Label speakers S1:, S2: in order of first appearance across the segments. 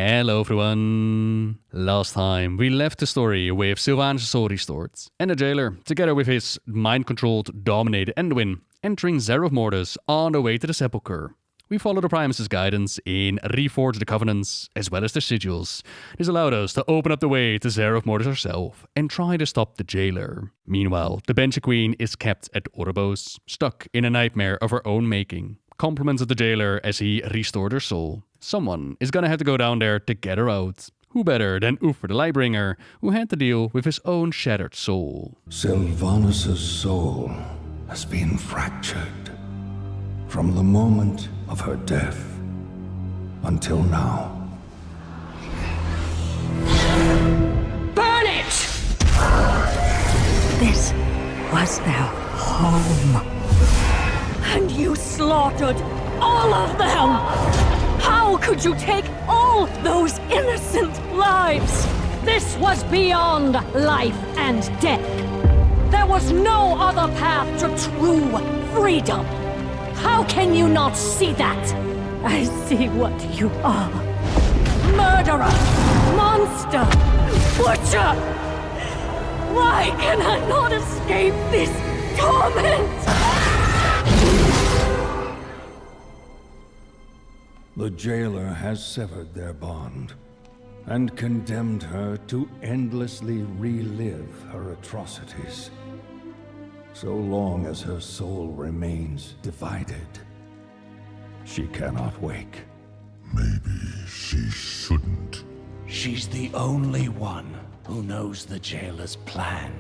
S1: Hello everyone! Last time we left the story with Sylvanas' soul restored, and the jailer, together with his mind-controlled, dominated Anduin, entering Zereth Mortis on the way to the Sepulcher. We followed the Primus' guidance in reforge the covenants, as well as the sigils. This allowed us to open up the way to Zereth Mortis herself, and try to stop the jailer. Meanwhile, the Banshee Queen is kept at Oribos, stuck in a nightmare of her own making. Compliments of the jailer as he restored her soul. Someone is gonna have to go down there to get her out. Who better than Uther the Lightbringer, who had to deal with his own shattered soul.
S2: Sylvanas' soul has been fractured from the moment of her death until now.
S3: Burn it! This was their home. And you slaughtered all of them! How could you take all those innocent lives? This was beyond life and death. There was no other path to true freedom. How can you not see that? I see what you are. Murderer! Monster! Butcher! Why can I not escape this torment?
S2: The jailer has severed their bond and condemned her to endlessly relive her atrocities. So long as her soul remains divided, she cannot wake.
S4: Maybe she shouldn't.
S5: She's the only one who knows the jailer's plan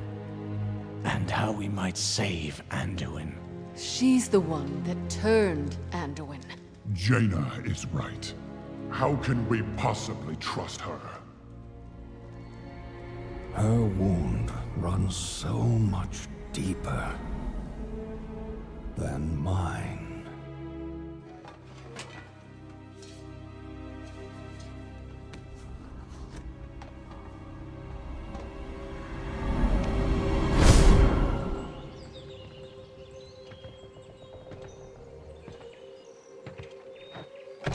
S5: and how we might save Anduin.
S6: She's the one that turned Anduin.
S4: Jaina is right. How can we possibly trust her?
S2: Her wound runs so much deeper than mine.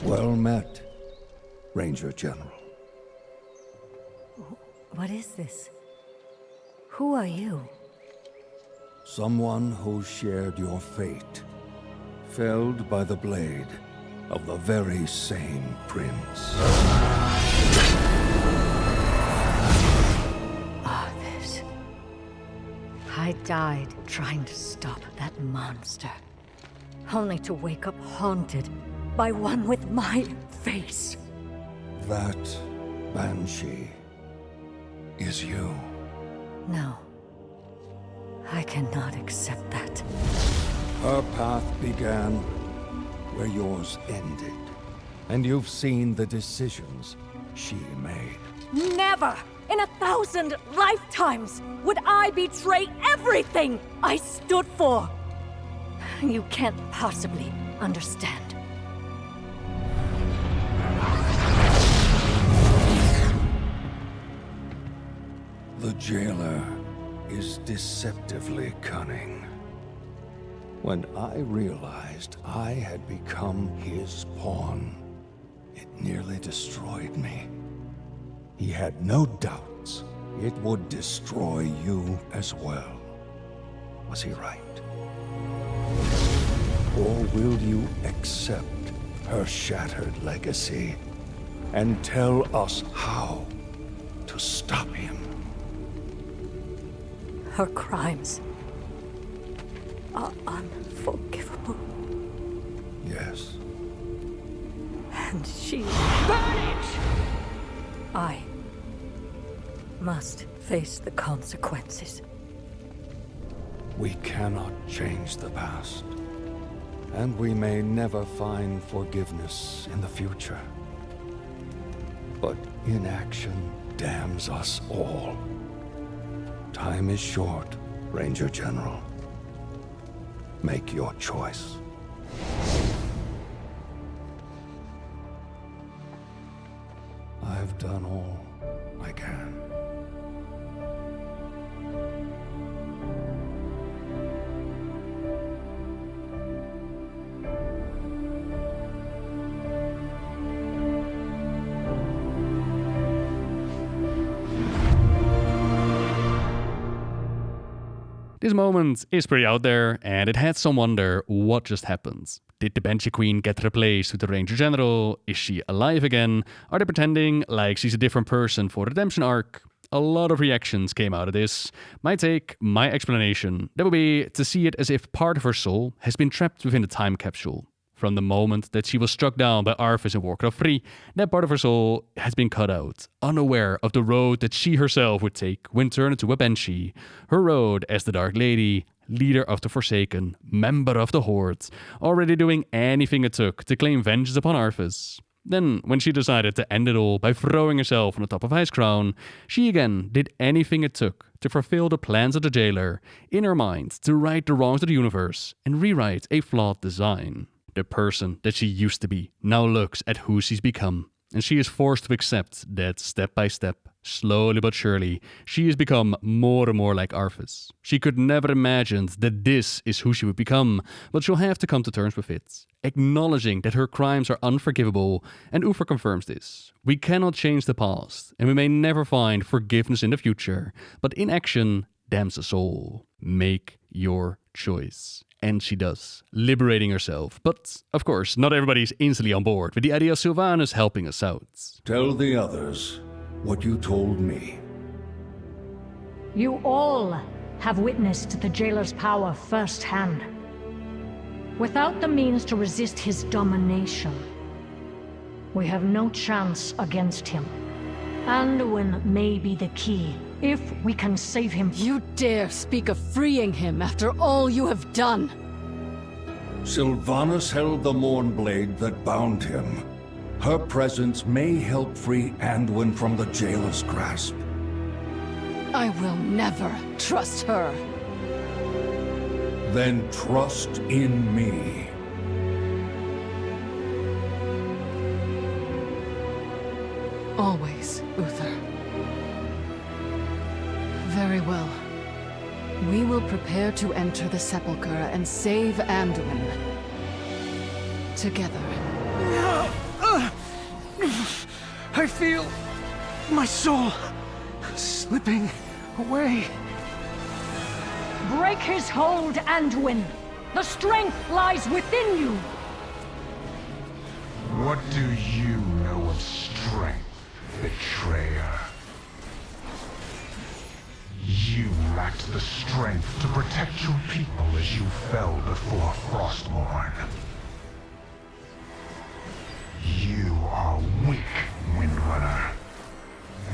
S2: Well met, Ranger General.
S3: What is this? Who are you?
S2: Someone who shared your fate, felled by the blade of the very same prince.
S3: Arthas. I died trying to stop that monster, only to wake up haunted by one with my face.
S2: That Banshee is you.
S3: No. I cannot accept that.
S2: Her path began where yours ended, and you've seen the decisions she made.
S3: Never in 1,000 lifetimes would I betray everything I stood for. You can't possibly understand.
S2: The jailer is deceptively cunning. When I realized I had become his pawn, it nearly destroyed me. He had no doubts it would destroy you as well. Was he right? Or will you accept her shattered legacy and tell us how to stop him?
S3: Her crimes are unforgivable.
S2: Yes.
S3: And she...
S5: Burn it!
S3: I must face the consequences.
S2: We cannot change the past, and we may never find forgiveness in the future. But inaction damns us all. Time is short, Ranger General. Make your choice. I've done all I can.
S1: This moment is pretty out there, and it had some wonder what just happened. Did the Banshee Queen get replaced with the Ranger General? Is she alive again? Are they pretending like she's a different person for the redemption arc? A lot of reactions came out of this. My take, my explanation, that would be to see it as if part of her soul has been trapped within the time capsule. From the moment that she was struck down by Arthas in Warcraft 3, that part of her soul has been cut out, unaware of the road that she herself would take when turned into a Banshee. Her road as the Dark Lady, leader of the Forsaken, member of the Horde, already doing anything it took to claim vengeance upon Arthas. Then, when she decided to end it all by throwing herself on the top of Icecrown, she again did anything it took to fulfill the plans of the Jailer, in her mind to right the wrongs of the universe and rewrite a flawed design. The person that she used to be now looks at who she's become, and she is forced to accept that step by step, slowly but surely, she has become more and more like Arthas. She could never imagine that this is who she would become, but she'll have to come to terms with it, acknowledging that her crimes are unforgivable, and Uther confirms this. We cannot change the past, and we may never find forgiveness in the future, but inaction damns the soul. Make your choice. And she does, liberating herself. But, of course, not everybody is instantly on board with the idea of Sylvanas helping us out.
S2: Tell the others what you told me.
S7: You all have witnessed the Jailer's power firsthand. Without the means to resist his domination, we have no chance against him. Anduin may be the key, if we can save him.
S6: You dare speak of freeing him after all you have done?
S2: Sylvanas held the Mournblade that bound him. Her presence may help free Anduin from the Jailer's grasp.
S6: I will never trust her.
S2: Then trust in me.
S6: Always, Uther. Very well. We will prepare to enter the Sepulcher and save Anduin. Together.
S5: I feel my soul slipping away.
S7: Break his hold, Anduin! The strength lies within you!
S4: What do you know of strength, betrayer? You lacked the strength to protect your people as you fell before Frostmourne. You are weak, Windrunner,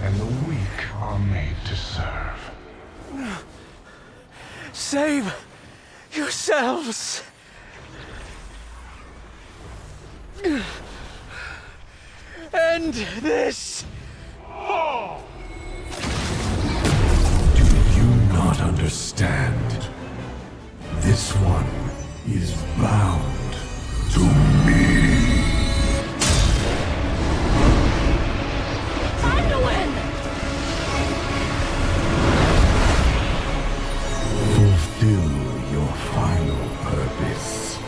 S4: and the weak are made to serve.
S5: Save yourselves! End this!
S8: Do you not understand? This one is bound to me.
S3: Anduin!
S8: Fulfill your final purpose.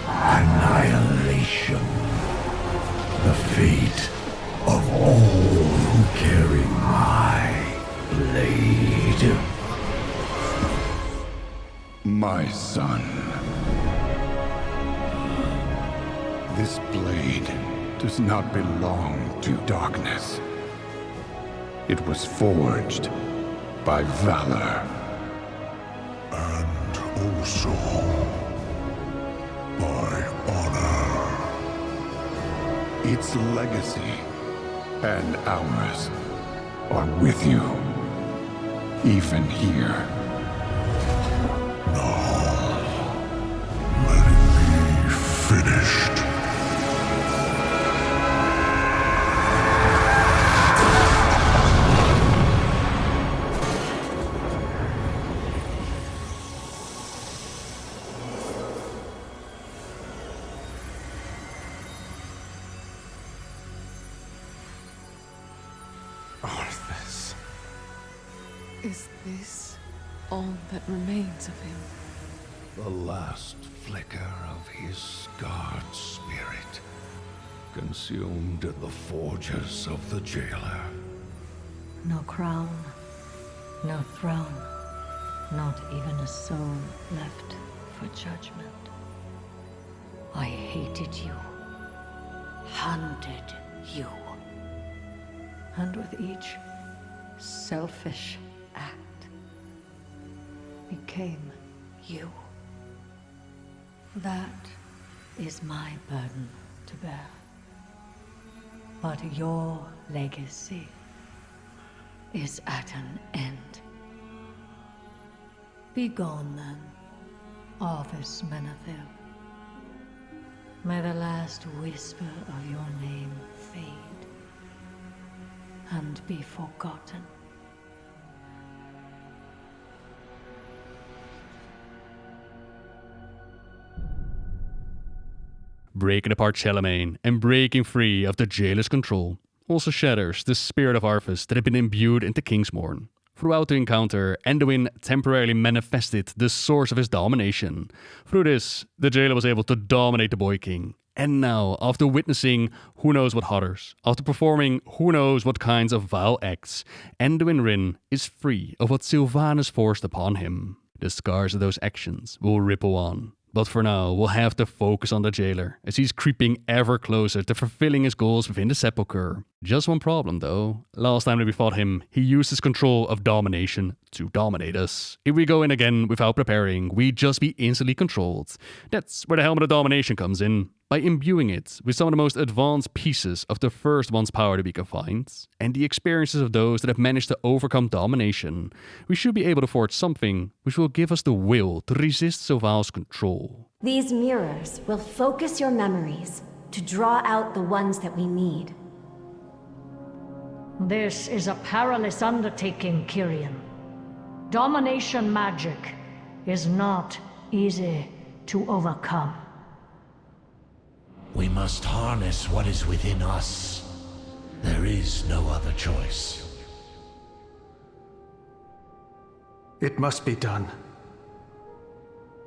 S8: Annihilation. The fate of all who carry my blade. My son. This blade does not belong to darkness. It was forged by valor.
S4: And also by honor.
S8: Its legacy and ours are with you, even here.
S4: Let it be finished.
S8: Arthas.
S6: Is this all that remains of him?
S2: The last flicker of his scarred spirit, consumed in the forges of the Jailer.
S7: No crown, no throne, Not even a soul left for judgment. I hated you, hunted you, and with each selfish act became you. That is my burden to bear. But your legacy is at an end. Begone then, Arthas Menethil. May the last whisper of your name fade and be forgotten.
S1: Breaking apart Charlemagne and breaking free of the jailer's control also shatters the spirit of Arthas that had been imbued into Kingsmorn. Throughout the encounter, Anduin temporarily manifested the source of his domination. Through this, the jailer was able to dominate the Boy King. And now, after witnessing who knows what horrors, after performing who knows what kinds of vile acts, Anduin Wrynn is free of what Sylvanas forced upon him. The scars of those actions will ripple on. But for now, we'll have to focus on the jailer, as he's creeping ever closer to fulfilling his goals within the Sepulcher. Just one problem though. Last time that we fought him, he used his control of domination to dominate us. If we go in again without preparing, we'd just be instantly controlled. That's where the Helmet of Domination comes in. By imbuing it with some of the most advanced pieces of the first one's power that we can find, and the experiences of those that have managed to overcome domination, we should be able to forge something which will give us the will to resist Sylval's control.
S9: These mirrors will focus your memories to draw out the ones that we need.
S7: This is a perilous undertaking, Kyrian. Domination magic is not easy to overcome.
S5: We must harness what is within us. There is no other choice.
S10: It must be done.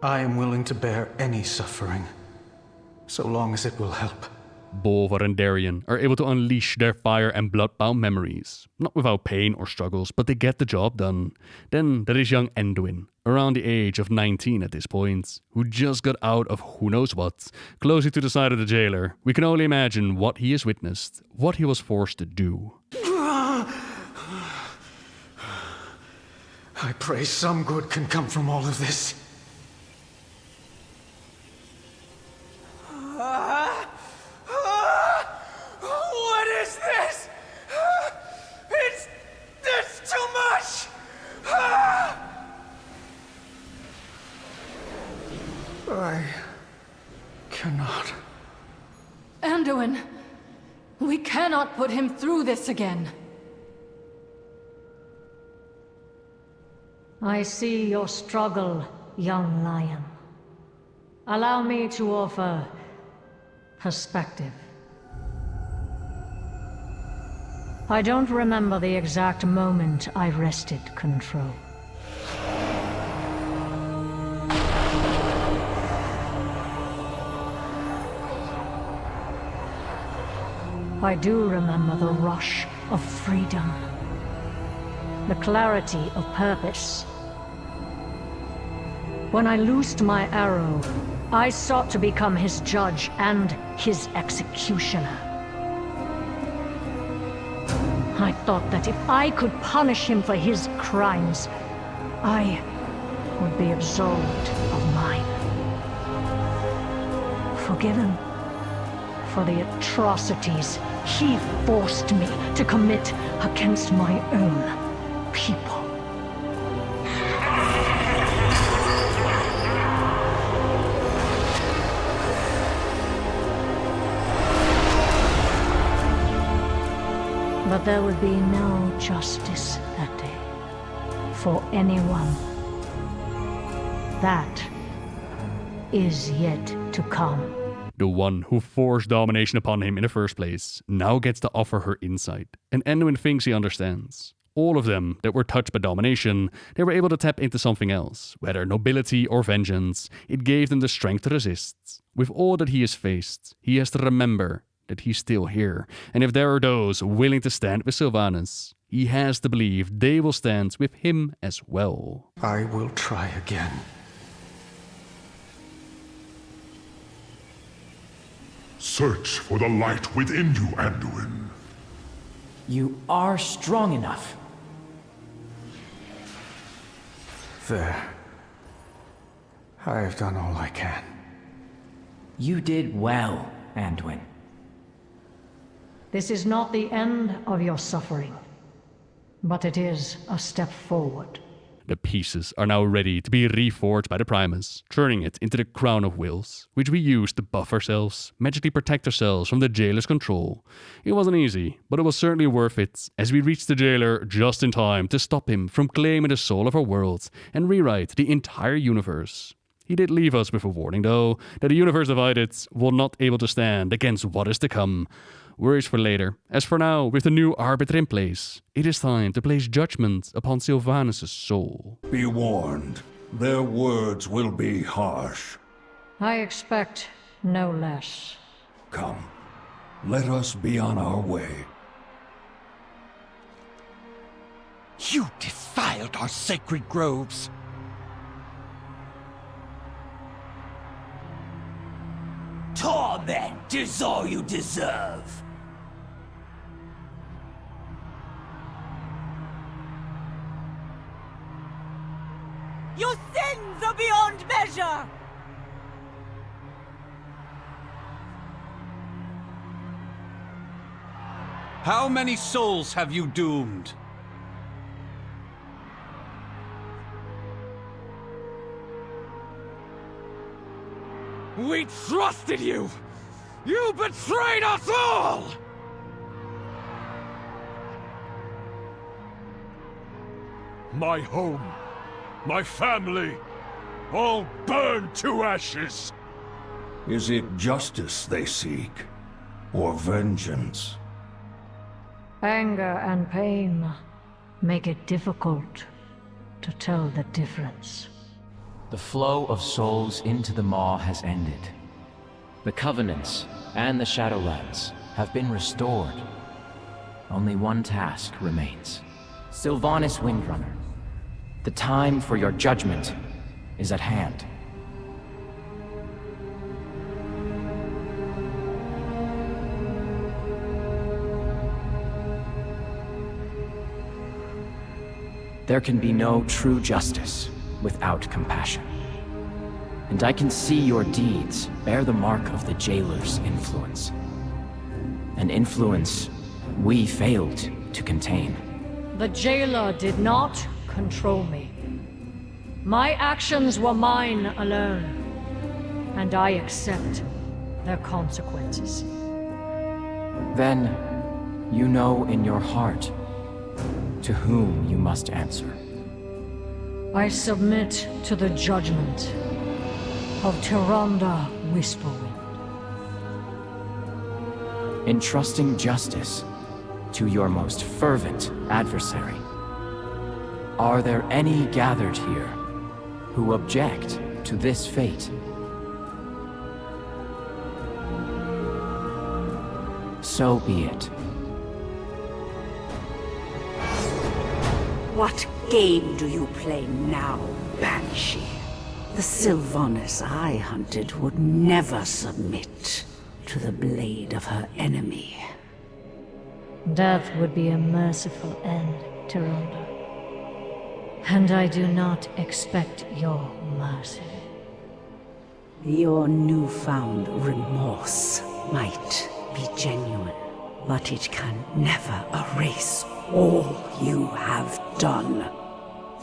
S10: I am willing to bear any suffering, so long as it will help.
S1: Bolvar and Darien are able to unleash their fire and bloodbound memories. Not without pain or struggles, but they get the job done. Then there is young Anduin, around the age of 19 at this point, who just got out of who knows what, closely to the side of the jailer. We can only imagine what he has witnessed, what he was forced to do.
S10: I pray some good can come from all of this.
S11: What is this? It's too much!
S10: I cannot.
S6: Anduin, we cannot put him through this again.
S7: I see your struggle, young lion. Allow me to offer perspective. I don't remember the exact moment I wrested control. I do remember the rush of freedom, the clarity of purpose. When I loosed my arrow, I sought to become his judge and his executioner. I thought that if I could punish him for his crimes, I would be absolved of mine. Forgiven for the atrocities he forced me to commit against my own people. But there would be no justice that day for anyone. That is yet to come.
S1: The one who forced domination upon him in the first place now gets to offer her insight, and Anduin thinks he understands. All of them that were touched by domination, they were able to tap into something else, whether nobility or vengeance. It gave them the strength to resist. With all that he has faced, he has to remember that he's still here, and if there are those willing to stand with Sylvanas, he has to believe they will stand with him as well.
S10: I will try again.
S4: Search for the light within you, Anduin.
S5: You are strong enough.
S10: There. I have done all I can.
S5: You did well, Anduin.
S7: This is not the end of your suffering, but it is a step forward.
S1: The pieces are now ready to be reforged by the Primus, turning it into the Crown of Wills, which we use to buff ourselves, magically protect ourselves from the Jailer's control. It wasn't easy, but it was certainly worth it, as we reached the Jailer just in time to stop him from claiming the soul of our world and rewrite the entire universe. He did leave us with a warning, though, that the universe divided will not able to stand against what is to come. Worries for later. As for now, with the new Arbiter in place, it is time to place judgment upon Sylvanas' soul.
S2: Be warned, their words will be harsh.
S7: I expect no less.
S2: Come, let us be on our way.
S11: You defiled our sacred groves. Torment is all you deserve. Your sins are beyond measure!
S12: How many souls have you doomed?
S11: We trusted you! You betrayed us all!
S13: My home, my family, all burned to ashes.
S2: Is it justice they seek, or vengeance?
S7: Anger and pain make it difficult to tell the difference.
S5: The flow of souls into the Maw has ended. The Covenants and the Shadowlands have been restored. Only one task remains. Sylvanas Windrunner, the time for your judgment is at hand. There can be no true justice without compassion. And I can see your deeds bear the mark of the Jailer's influence. An influence we failed to contain.
S7: The Jailer did not control me. My actions were mine alone, and I accept their consequences.
S5: Then, you know in your heart to whom you must answer.
S7: I submit to the judgment of Tyrande Whisperwind.
S5: Entrusting justice to your most fervent adversary. Are there any gathered here who object to this fate? So be it.
S14: What game do you play now, Banshee? The Sylvanas I hunted would never submit to the blade of her enemy.
S7: Death would be a merciful end, Tyrande. And I do not expect your mercy.
S14: Your newfound remorse might be genuine, but it can never erase all you have done.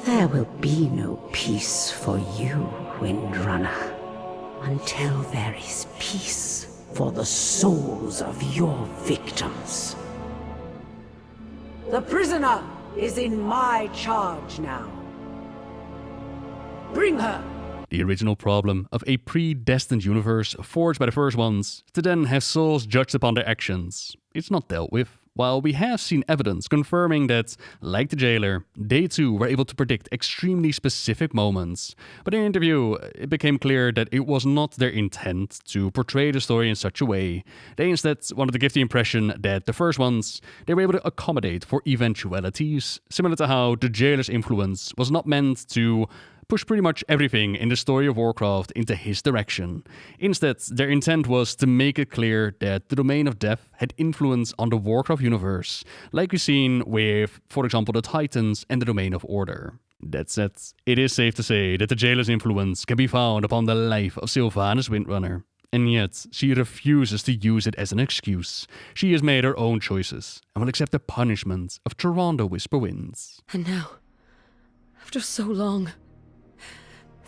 S14: There will be no peace for you, Windrunner, until there is peace for the souls of your victims. The prisoner is in my charge now. Bring her!
S1: The original problem of a predestined universe forged by the first ones to then have souls judged upon their actions. It's not dealt with. while we have seen evidence confirming that, like the jailer, they too were able to predict extremely specific moments. But in an interview, it became clear that it was not their intent to portray the story in such a way. They instead wanted to give the impression that the first ones, they were able to accommodate for eventualities, similar to how the jailer's influence was not meant to push pretty much everything in the story of Warcraft into his direction. Instead, their intent was to make it clear that the Domain of Death had influence on the Warcraft universe, like we've seen with, for example, the Titans and the Domain of Order. That said, it is safe to say that the jailer's influence can be found upon the life of Sylvanas Windrunner. And yet, she refuses to use it as an excuse. She has made her own choices and will accept the punishment of Toronto Whisperwinds.
S3: And now, after so long,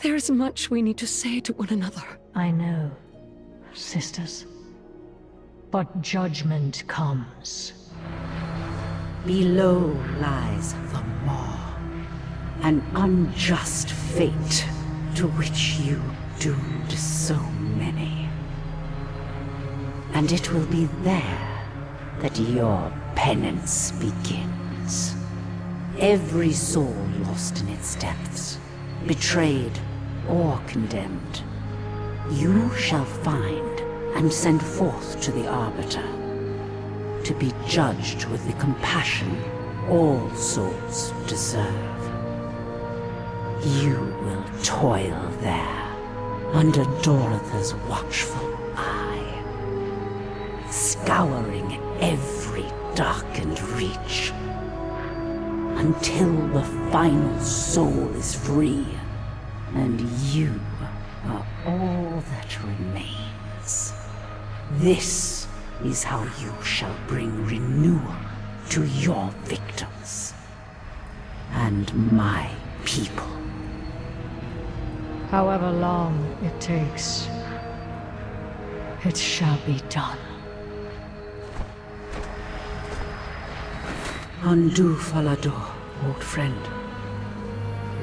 S3: there is much we need to say to one another.
S7: I know, sisters. But judgment comes.
S14: Below lies the Maw, an unjust fate to which you doomed so many. And it will be there that your penance begins. Every soul lost in its depths, betrayed or condemned, you shall find and send forth to the Arbiter, to be judged with the compassion all souls deserve. You will toil there, under Doratha's watchful eye, scouring every darkened reach, until the final soul is free, and you are all that remains. This is how you shall bring renewal to your victims and my people.
S7: However long it takes, it shall be done.
S14: Undo Falador, old friend.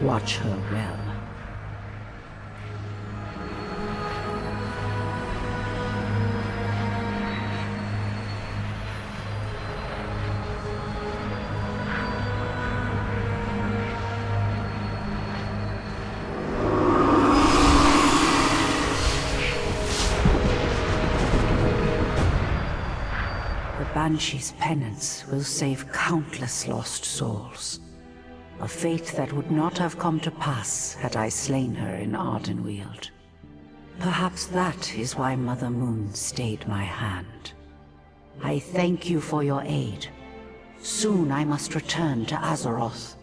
S14: Watch her well. Banshee's penance will save countless lost souls. A fate that would not have come to pass had I slain her in Ardenweald. Perhaps that is why Mother Moon stayed my hand. I thank you for your aid. Soon I must return to Azeroth,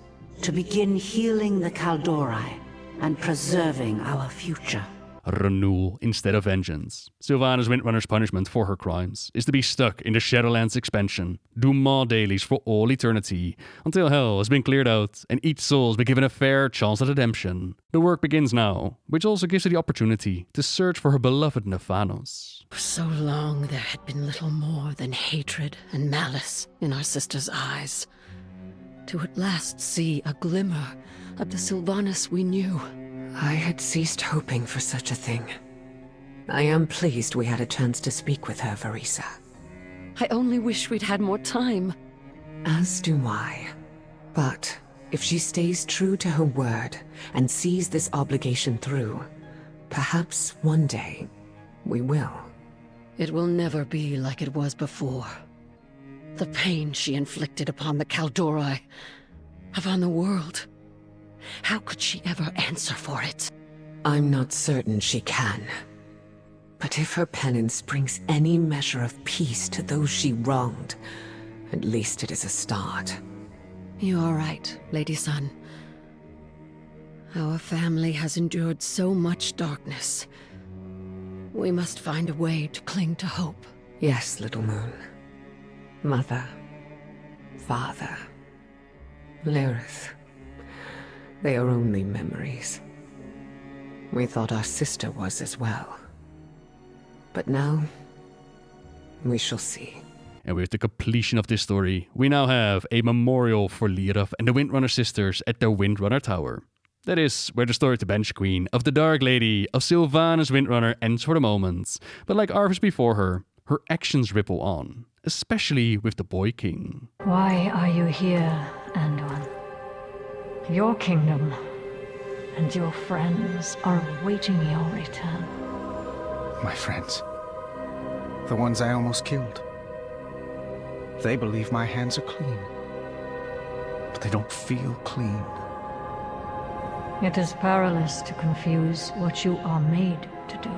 S14: to begin healing the Kaldori and preserving our future.
S1: Renewal instead of vengeance. Sylvanas Windrunner's punishment for her crimes is to be stuck in the Shadowlands expansion, do Maw dailies for all eternity, until hell has been cleared out and each soul has been given a fair chance at redemption. The work begins now, which also gives her the opportunity to search for her beloved Nephanos.
S3: For so long there had been little more than hatred and malice in our sister's eyes. To at last see a glimmer of the Sylvanas we knew.
S15: I had ceased hoping for such a thing. I am pleased we had a chance to speak with her, Verisa.
S3: I only wish we'd had more time.
S15: As do I. But if she stays true to her word and sees this obligation through, perhaps one day we will.
S3: It will never be like it was before. The pain she inflicted upon the Kaldori, upon the world. How could she ever answer for it?
S15: I'm not certain she can. But if her penance brings any measure of peace to those she wronged, at least it is a start.
S3: You are right, Lady Sun. Our family has endured so much darkness. We must find a way to cling to hope.
S15: Yes, Little Moon. Mother. Father. Lyrith. They are only memories. We thought our sister was as well. But now, we shall see.
S1: And with the completion of this story, we now have a memorial for Lyrith and the Windrunner sisters at their Windrunner Tower. That is where the story to Banshee Queen of the Dark Lady of Sylvanas Windrunner ends for the moment. But like Arthas before her, her actions ripple on, especially with the Boy King.
S7: Why are you here, Anduin? Your kingdom and your friends are awaiting your return.
S10: My friends. The ones I almost killed. They believe my hands are clean. But they don't feel clean.
S7: It is perilous to confuse what you are made to do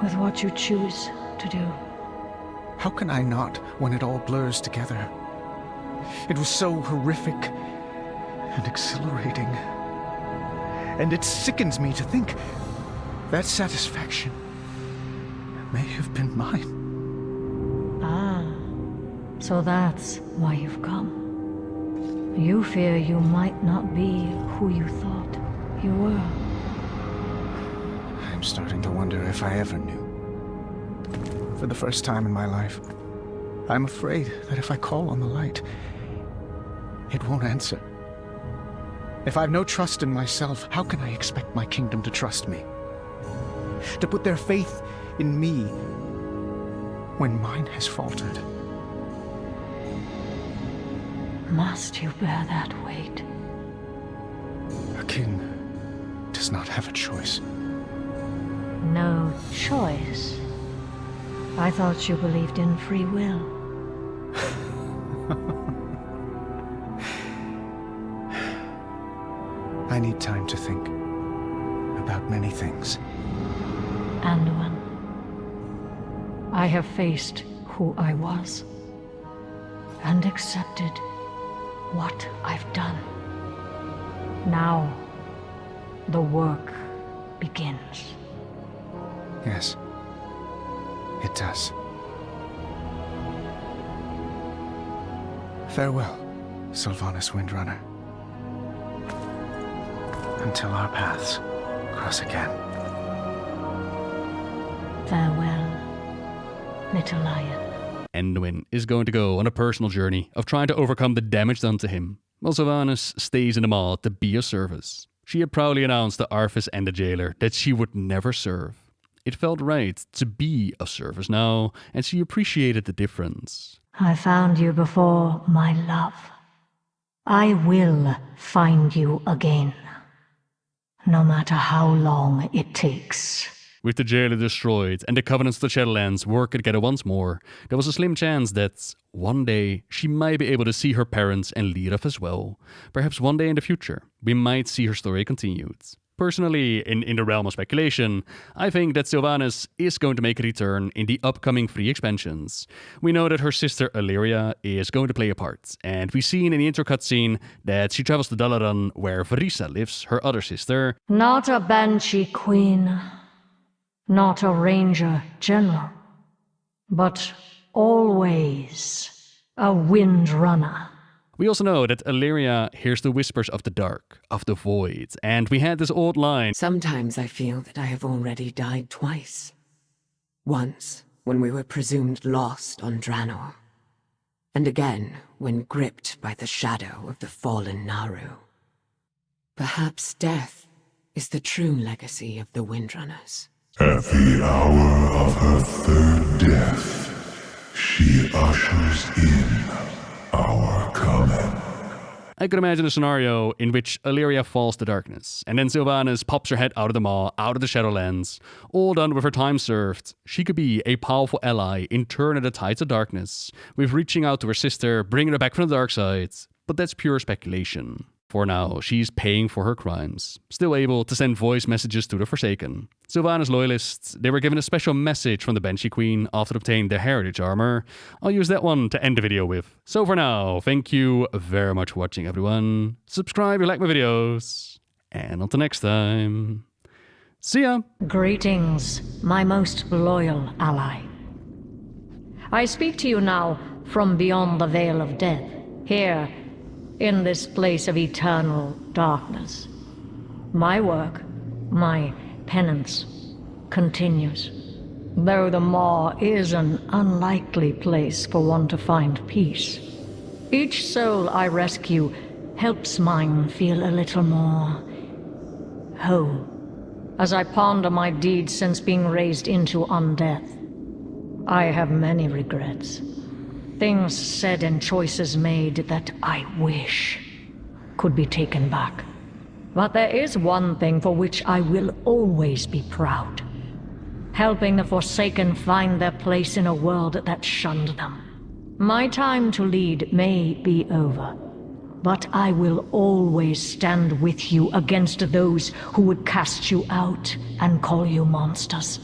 S7: with what you choose to do.
S10: How can I not when it all blurs together? It was so horrific and exhilarating. And it sickens me to think that satisfaction may have been mine.
S7: Ah, so that's why you've come. You fear you might not be who you thought you were.
S10: I'm starting to wonder if I ever knew. For the first time in my life, I'm afraid that if I call on the light, it won't answer. If I've no trust in myself, how can I expect my kingdom to trust me? To put their faith in me when mine has faltered?
S7: Must you bear that weight?
S10: A king does not have a choice.
S7: No choice? I thought you believed in free will.
S10: I need time to think about many things.
S7: Anduin, I have faced who I was and accepted what I've done. Now, the work begins.
S10: Yes, it does. Farewell, Sylvanas Windrunner. Until our paths cross again.
S7: Farewell, little lion.
S1: Anduin is going to go on a personal journey of trying to overcome the damage done to him, while Sylvanas stays in the Maw to be of service. She had proudly announced to Arthas and the jailer that she would never serve. It felt right to be of service now, and she appreciated the difference.
S7: I found you before, my love. I will find you again, no matter how long it takes.
S1: With the jailer destroyed and the Covenants of the Shadowlands working together once more, there was a slim chance that one day she might be able to see her parents and Lirith as well. Perhaps one day in the future, we might see her story continued. Personally, in the realm of speculation, I think that Sylvanas is going to make a return in the upcoming free expansions. We know that her sister Illyria is going to play a part, and we've seen in the intro cutscene that she travels to Dalaran, where Varisa lives, her other sister.
S7: Not a Banshee queen, not a ranger general, but always a Windrunner.
S1: We also know that Illyria hears the whispers of the dark, of the void, and we had this old line.
S15: Sometimes I feel that I have already died twice. Once, when we were presumed lost on Draenor, and again, when gripped by the shadow of the fallen Naru. Perhaps death is the true legacy of the Windrunners.
S4: At the hour of her third death, she ushers in our coming.
S1: I could imagine a scenario in which Illyria falls to darkness, and then Sylvanas pops her head out of the Maw, out of the Shadowlands. All done with her time served. She could be a powerful ally in turning the tides of darkness, with reaching out to her sister, bringing her back from the dark side. But that's pure speculation. For now, she's paying for her crimes, still able to send voice messages to the Forsaken. Sylvanas loyalists, they were given a special message from the Banshee Queen after obtaining their heritage armor. I'll use that one to end the video with. So for now, thank you very much for watching, everyone. Subscribe if you like my videos. And until next time, see ya!
S7: Greetings, my most loyal ally. I speak to you now from beyond the Veil of Death, here in this place of eternal darkness. My work, my penance, continues. Though the Maw is an unlikely place for one to find peace, each soul I rescue helps mine feel a little more whole, as I ponder my deeds since being raised into undeath. I have many regrets. Things said and choices made that I wish could be taken back. But there is one thing for which I will always be proud. Helping the Forsaken find their place in a world that shunned them. My time to lead may be over, but I will always stand with you against those who would cast you out and call you monsters.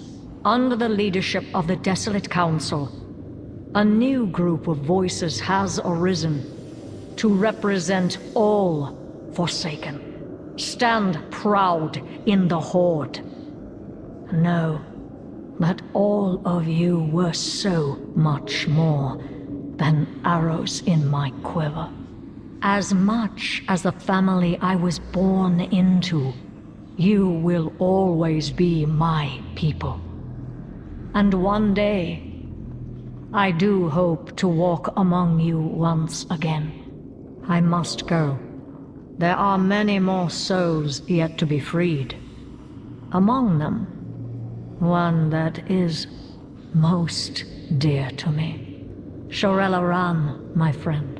S7: Under the leadership of the Desolate Council, a new group of voices has arisen to represent all Forsaken. Stand proud in the Horde. Know that all of you were so much more than arrows in my quiver. As much as the family I was born into, you will always be my people. And one day, I do hope to walk among you once again. I must go. There are many more souls yet to be freed. Among them, one that is most dear to me. Shorella Ran, my friend.